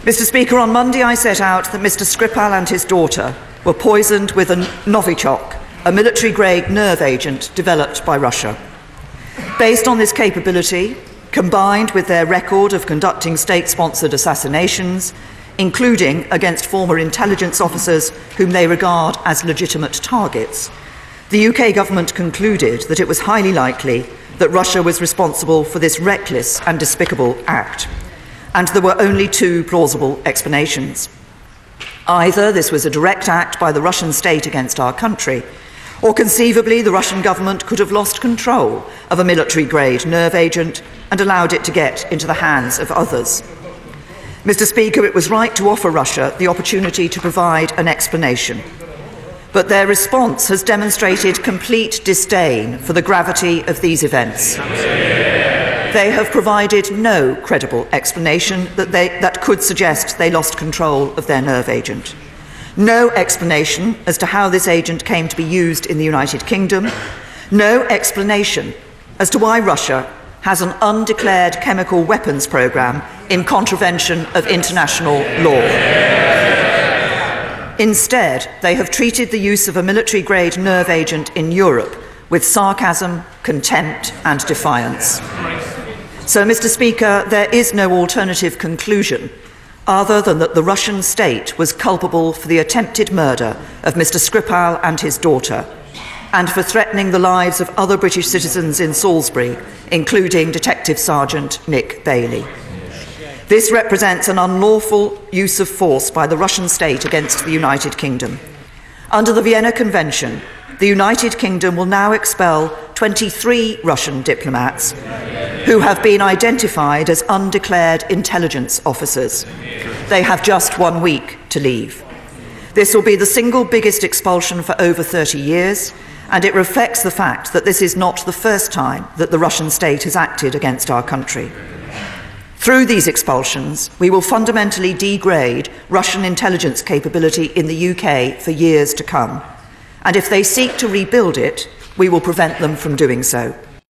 Mr. Speaker, on Monday I set out that Mr. Skripal and his daughter were poisoned with a Novichok, a military-grade nerve agent developed by Russia. Based on this capability, combined with their record of conducting state-sponsored assassinations, including against former intelligence officers whom they regard as legitimate targets, the UK government concluded that it was highly likely that Russia was responsible for this reckless and despicable act, and there were only two plausible explanations. Either this was a direct act by the Russian state against our country, or conceivably the Russian government could have lost control of a military-grade nerve agent and allowed it to get into the hands of others. Mr. Speaker, it was right to offer Russia the opportunity to provide an explanation, but their response has demonstrated complete disdain for the gravity of these events. They have provided no credible explanation that could suggest they lost control of their nerve agent. No explanation as to how this agent came to be used in the United Kingdom. No explanation as to why Russia has an undeclared chemical weapons program in contravention of international law. Instead, they have treated the use of a military-grade nerve agent in Europe with sarcasm, contempt and defiance. So, Mr. Speaker, there is no alternative conclusion other than that the Russian state was culpable for the attempted murder of Mr. Skripal and his daughter, and for threatening the lives of other British citizens in Salisbury, including Detective Sergeant Nick Bailey. This represents an unlawful use of force by the Russian state against the United Kingdom. Under the Vienna Convention, the United Kingdom will now expel 23 Russian diplomats who have been identified as undeclared intelligence officers. They have just 1 week to leave. This will be the single biggest expulsion for over 30 years, and it reflects the fact that this is not the first time that the Russian state has acted against our country. Through these expulsions, we will fundamentally degrade Russian intelligence capability in the UK for years to come. And if they seek to rebuild it, we will prevent them from doing so.